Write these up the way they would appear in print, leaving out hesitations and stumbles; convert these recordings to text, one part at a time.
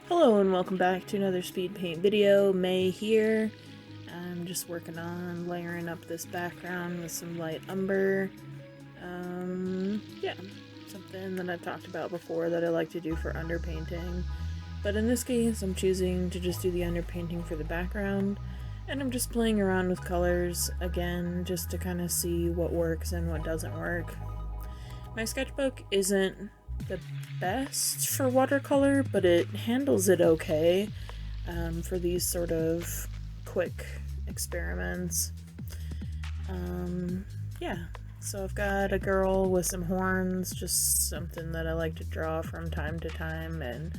Hello and welcome back to another speed paint video. May here. I'm just working on layering up this background with some light umber. Yeah, something that I've talked about before that I like to do for underpainting. But in this case, I'm choosing to just do the underpainting for the background. And I'm just playing around with colors again, just to kind of see what works and what doesn't work. My sketchbook isn't the best for watercolor, but it handles it okay for these sort of quick experiments. Yeah, so I've got a girl with some horns, just something that I like to draw from time to time, and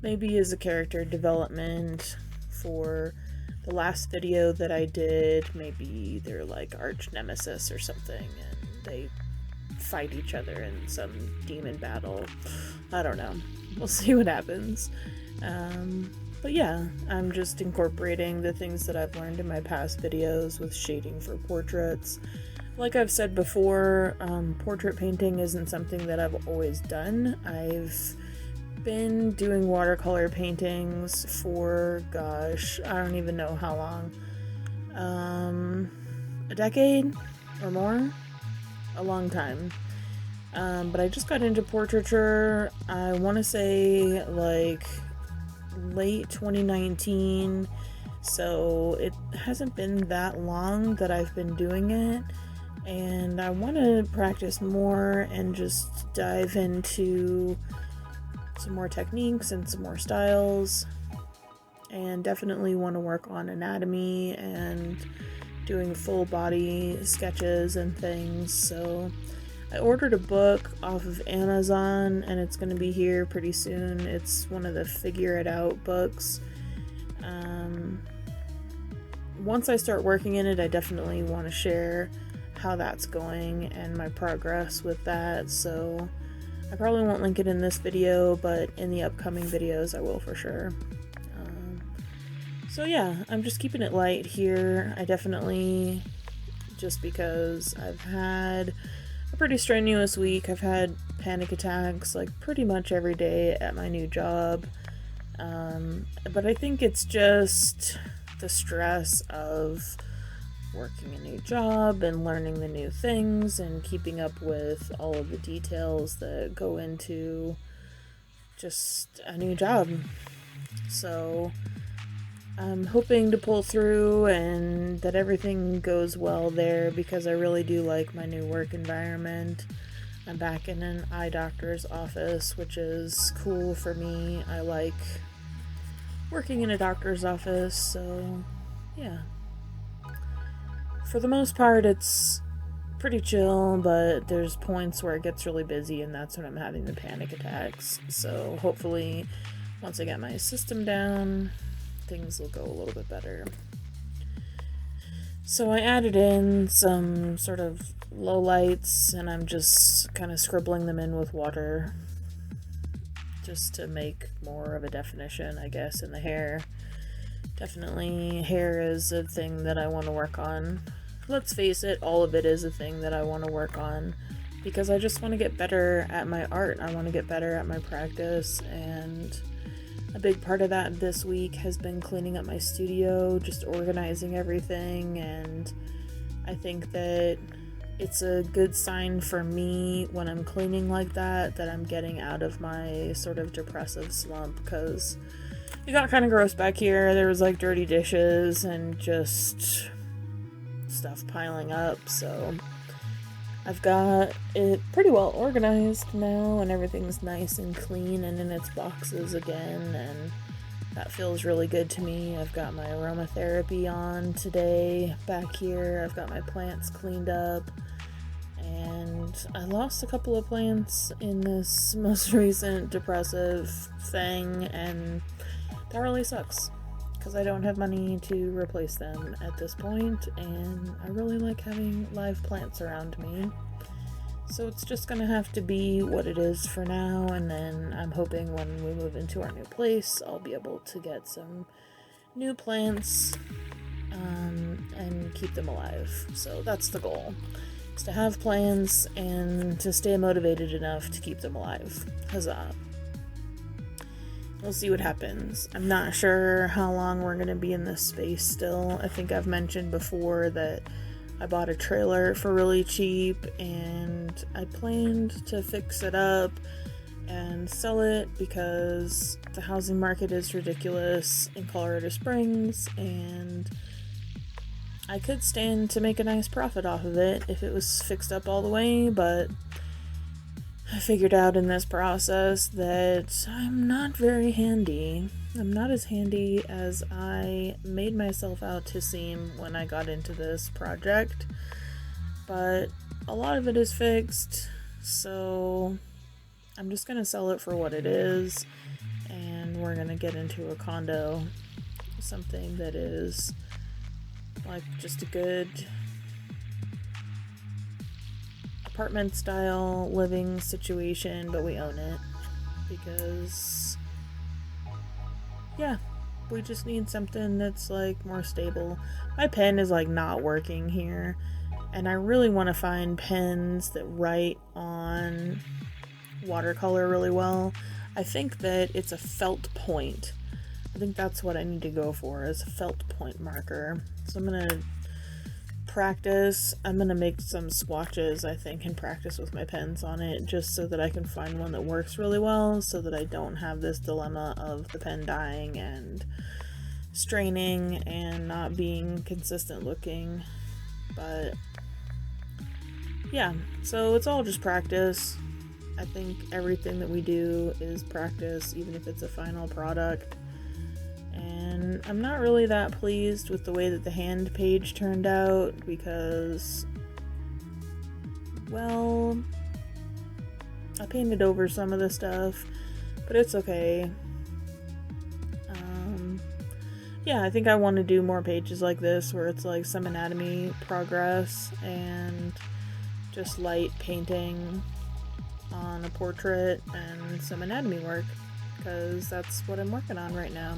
maybe as a character development for the last video that I did. Maybe they're like arch nemesis or something, and they fight each other in some demon battle. I don't know. We'll see what happens. But yeah, I'm just incorporating the things that I've learned in my past videos with shading for portraits. Like I've said before, portrait painting isn't something that I've always done. I've been doing watercolor paintings for, gosh, I don't even know how long. A decade or more? A long time. But I just got into portraiture, I want to say like late 2019, so it hasn't been that long that I've been doing it, and I want to practice more and just dive into some more techniques and some more styles, and definitely want to work on anatomy and doing full body sketches and things. So I ordered a book off of Amazon and it's going to be here pretty soon. It's one of the Figure It Out books. Once I start working in it, I definitely want to share how that's going and my progress with that. So I probably won't link it in this video, but in the upcoming videos I will for sure. So yeah, I'm just keeping it light here. I definitely, just because I've had a pretty strenuous week. I've had panic attacks like pretty much every day at my new job. But I think it's just the stress of working a new job and learning the new things and keeping up with all of the details that go into just a new job. So I'm hoping to pull through and that everything goes well there, because I really do like my new work environment. I'm back in an eye doctor's office, which is cool for me. I like working in a doctor's office, so yeah. For the most part, it's pretty chill, but there's points where it gets really busy, and that's when I'm having the panic attacks. So hopefully, once I get my system down, things will go a little bit better. So I added in some sort of low lights, and I'm just kind of scribbling them in with water just to make more of a definition, I guess, in the hair. Definitely hair is a thing that I want to work on. Let's face it, all of it is a thing that I want to work on, because I just want to get better at my art. I want to get better at my practice, and a big part of that this week has been cleaning up my studio, just organizing everything, and I think that it's a good sign for me when I'm cleaning like that I'm getting out of my sort of depressive slump, because it got kind of gross back here. There was like dirty dishes and just stuff piling up, so I've got it pretty well organized now, and everything's nice and clean and in its boxes again, and that feels really good to me. I've got my aromatherapy on today back here. I've got my plants cleaned up, and I lost a couple of plants in this most recent depressive thing, and that really sucks, because I don't have money to replace them at this point, and I really like having live plants around me. So it's just gonna have to be what it is for now, and then I'm hoping when we move into our new place, I'll be able to get some new plants and keep them alive. So that's the goal, is to have plans and to stay motivated enough to keep them alive. Huzzah. we'll see what happens. I'm not sure how long we're gonna be in this space still. I think I've mentioned before that I bought a trailer for really cheap and I planned to fix it up and sell it because the housing market is ridiculous in Colorado Springs, and I could stand to make a nice profit off of it if it was fixed up all the way, but I figured out in this process that I'm not very handy. I'm not as handy as I made myself out to seem when I got into this project, but a lot of it is fixed, so I'm just gonna sell it for what it is, and we're gonna get into a condo, something that is like just a good apartment style living situation, but we own it because yeah, we just need something that's like more stable. My pen is like not working here, and I really want to find pens that write on watercolor really well. I think that it's a felt point. I think that's what I need to go for, is a felt point marker. So I'm gonna practice. I'm gonna make some swatches, I think, and practice with my pens on it, just so that I can find one that works really well, so that I don't have this dilemma of the pen dying and straining and not being consistent looking. But yeah, so it's all just practice. I think everything that we do is practice, even if it's a final product. And I'm not really that pleased with the way that the hand page turned out because, well, I painted over some of the stuff, but it's okay. Yeah, I think I want to do more pages like this where it's like some anatomy progress and just light painting on a portrait and some anatomy work, because that's what I'm working on right now.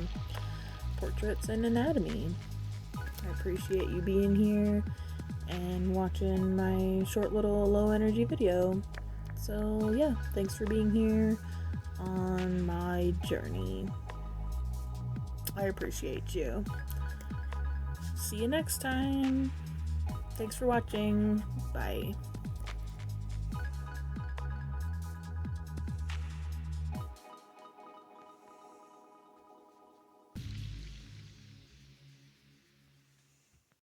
Portraits and anatomy. I appreciate you being here and watching my short little low energy video. So yeah, thanks for being here on my journey. I appreciate you. See you next time. Thanks for watching. Bye.